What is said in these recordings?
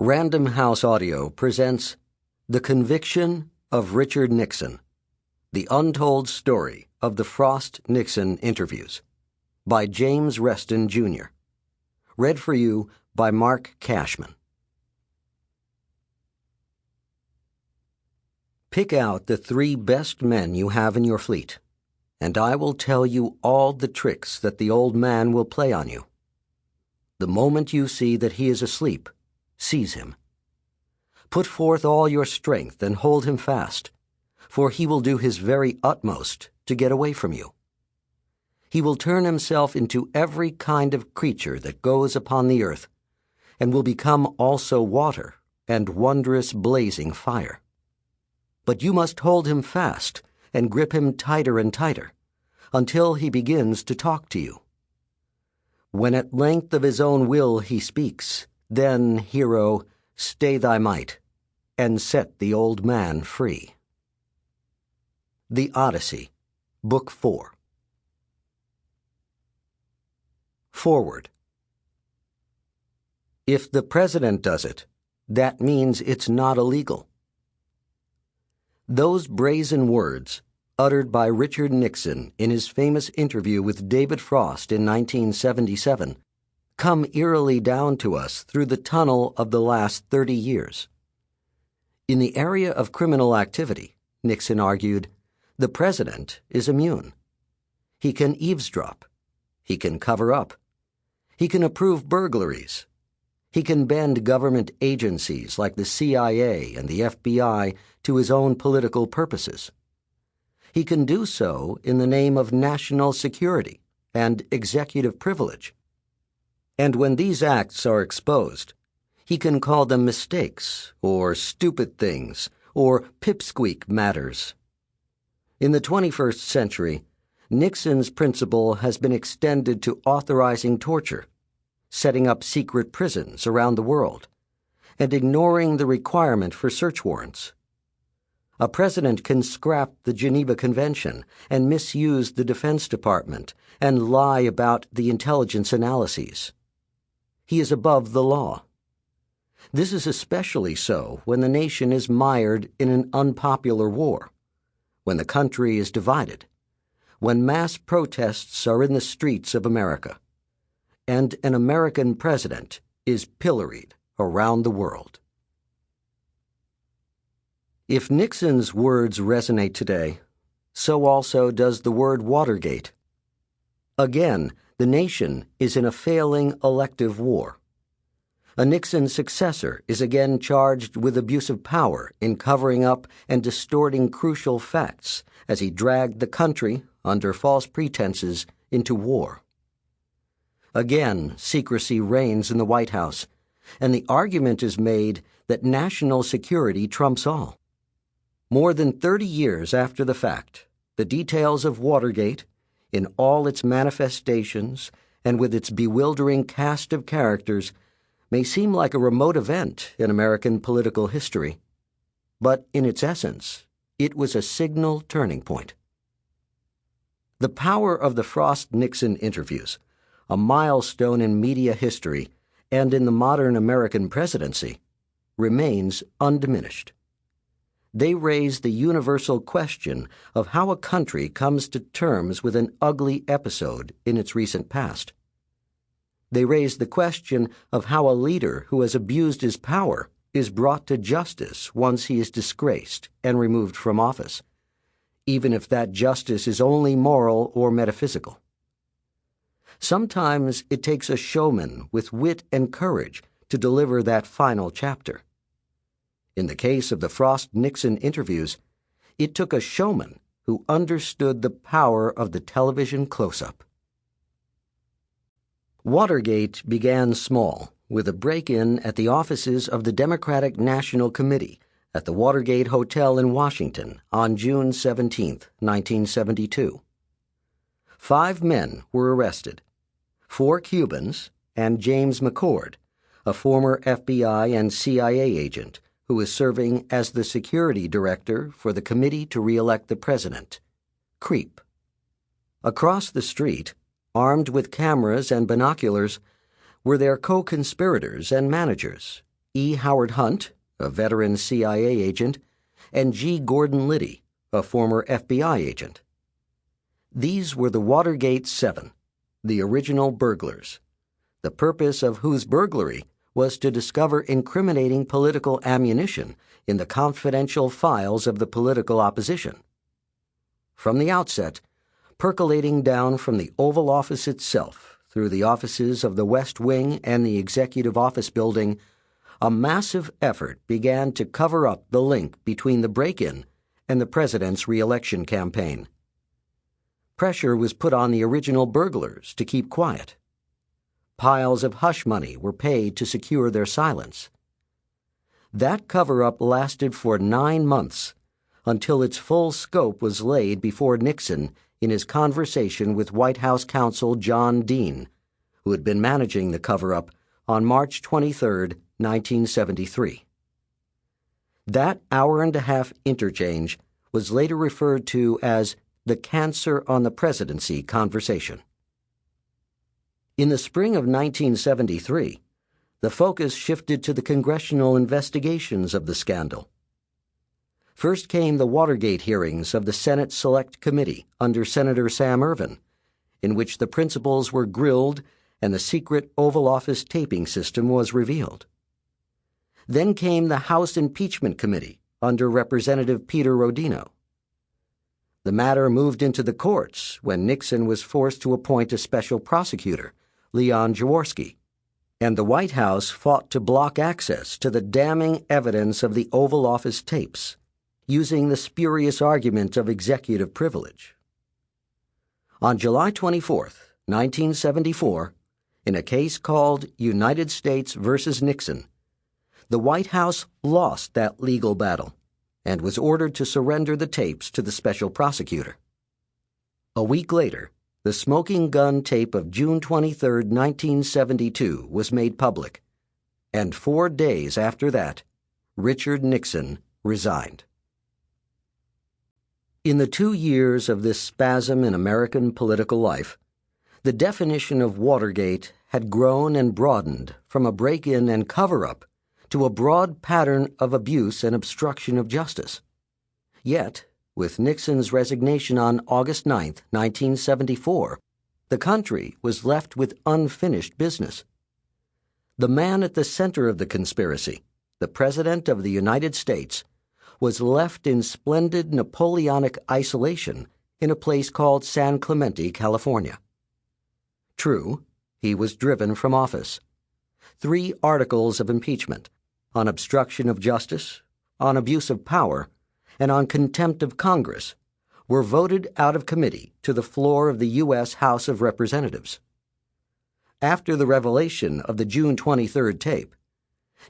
Random House Audio presents The Conviction of Richard Nixon, The Untold Story of the Frost-Nixon Interviews, by James Reston, Jr. Read for you by Marc Cashman. Pick out the 3 best men you have in your fleet, and I will tell you all the tricks that the old man will play on you. The moment you see that he is asleep, seize him. Put forth all your strength and hold him fast, for he will do his very utmost to get away from you. He will turn himself into every kind of creature that goes upon the earth, and will become also water and wondrous blazing fire. But you must hold him fast and grip him tighter and tighter, until he begins to talk to you. When at length of his own will he speaks, then, hero, stay thy might, and set the old man free. The Odyssey, Book 4. Forward. If the President does it, that means it's not illegal. Those brazen words, uttered by Richard Nixon in his famous interview with David Frost in 1977, come eerily down to us through the tunnel of the last 30 years. In the area of criminal activity, Nixon argued, the President is immune. He can eavesdrop. He can cover up. He can approve burglaries. He can bend government agencies like the CIA and the FBI to his own political purposes. He can do so in the name of national security and executive privilege. And when these acts are exposed, he can call them mistakes or stupid things or pipsqueak matters. In the 21st century, Nixon's principle has been extended to authorizing torture, setting up secret prisons around the world, and ignoring the requirement for search warrants. A president can scrap the Geneva Convention and misuse the Defense Department and lie about the intelligence analyses. He is above the law. This is especially so when the nation is mired in an unpopular war, when the country is divided, when mass protests are in the streets of America, and an American president is pilloried around the world. If Nixon's words resonate today, so also does the word Watergate. Again, the nation is in a failing elective war. A Nixon successor is again charged with abuse of power in covering up and distorting crucial facts as he dragged the country, under false pretenses, into war. Again, secrecy reigns in the White House, and the argument is made that national security trumps all. More than 30 years after the fact, the details of Watergate, in all its manifestations and with its bewildering cast of characters, may seem like a remote event in American political history. But in its essence, it was a signal turning point. The power of the Frost-Nixon interviews, a milestone in media history and in the modern American presidency, remains undiminished. They raise the universal question of how a country comes to terms with an ugly episode in its recent past. They raise the question of how a leader who has abused his power is brought to justice once he is disgraced and removed from office, even if that justice is only moral or metaphysical. Sometimes it takes a showman with wit and courage to deliver that final chapter. In the case of the Frost-Nixon interviews, it took a showman who understood the power of the television close-up. Watergate began small, with a break-in at the offices of the Democratic National Committee at the Watergate Hotel in Washington on June 17, 1972. 5 men were arrested: 4 Cubans and James McCord, a former FBI and CIA agent who was serving as the security director for the Committee to Re-elect the President, CREEP. Across the street, armed with cameras and binoculars, were their co-conspirators and managers, E. Howard Hunt, a veteran CIA agent, and G. Gordon Liddy, a former FBI agent. These were the Watergate Seven, the original burglars, the purpose of whose burglary was to discover incriminating political ammunition in the confidential files of the political opposition. From the outset, percolating down from the Oval Office itself through the offices of the West Wing and the Executive Office Building, a massive effort began to cover up the link between the break-in and the president's re-election campaign. Pressure was put on the original burglars to keep quiet. Piles of hush money were paid to secure their silence. That cover-up lasted for 9 months, until its full scope was laid before Nixon in his conversation with White House counsel John Dean, who had been managing the cover-up, on March 23, 1973. That hour-and-a-half interchange was later referred to as the cancer on the presidency conversation. In the spring of 1973, the focus shifted to the congressional investigations of the scandal. First came the Watergate hearings of the Senate Select Committee under Senator Sam Ervin, in which the principals were grilled and the secret Oval Office taping system was revealed. Then came the House Impeachment Committee under Representative Peter Rodino. The matter moved into the courts when Nixon was forced to appoint a special prosecutor, Leon Jaworski, and the White House fought to block access to the damning evidence of the Oval Office tapes, using the spurious argument of executive privilege. On July 24, 1974, in a case called United States versus Nixon, the White House lost that legal battle and was ordered to surrender the tapes to the special prosecutor. A week later, the smoking gun tape of June 23, 1972 was made public, and 4 days after that, Richard Nixon resigned. In the 2 years of this spasm in American political life, the definition of Watergate had grown and broadened from a break-in and cover-up to a broad pattern of abuse and obstruction of justice. Yet, with Nixon's resignation on August 9, 1974, the country was left with unfinished business. The man at the center of the conspiracy, the President of the United States, was left in splendid Napoleonic isolation in a place called San Clemente, California. True, he was driven from office. 3 articles of impeachment, on obstruction of justice, on abuse of power, and on contempt of Congress, were voted out of committee to the floor of the U.S. House of Representatives. After the revelation of the June 23 tape,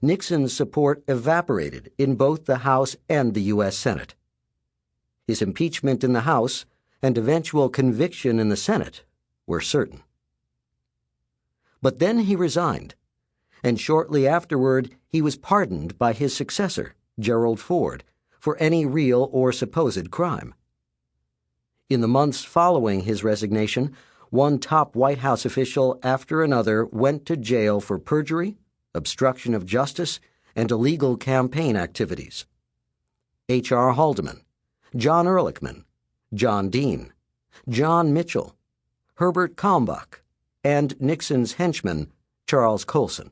Nixon's support evaporated in both the House and the U.S. Senate. His impeachment in the House and eventual conviction in the Senate were certain. But then he resigned, and shortly afterward he was pardoned by his successor, Gerald Ford, for any real or supposed crime. In the months following his resignation, one top White House official after another went to jail for perjury, obstruction of justice, and illegal campaign activities. H.R. Haldeman, John Ehrlichman, John Dean, John Mitchell, Herbert Kalmbach, and Nixon's henchman, Charles Colson.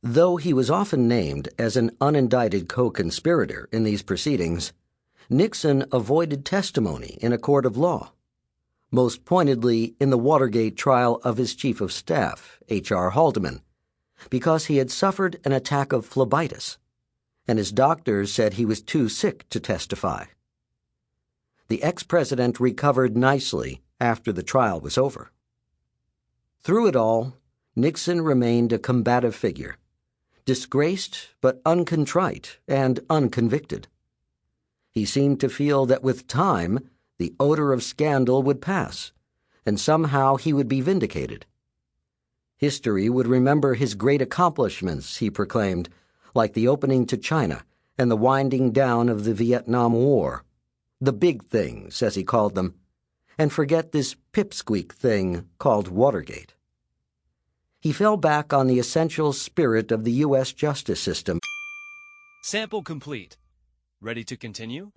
Though he was often named as an unindicted co-conspirator in these proceedings, Nixon avoided testimony in a court of law, most pointedly in the Watergate trial of his chief of staff, H.R. Haldeman, because he had suffered an attack of phlebitis, and his doctors said he was too sick to testify. The ex-president recovered nicely after the trial was over. Through it all, Nixon remained a combative figure, disgraced but uncontrite and unconvicted. He seemed to feel that with time, the odor of scandal would pass, and somehow he would be vindicated. History would remember his great accomplishments, he proclaimed, like the opening to China and the winding down of the Vietnam War, the big things, as he called them, and forget this pipsqueak thing called Watergate. He fell back on the essential spirit of the U.S. justice system. Sample complete. Ready to continue?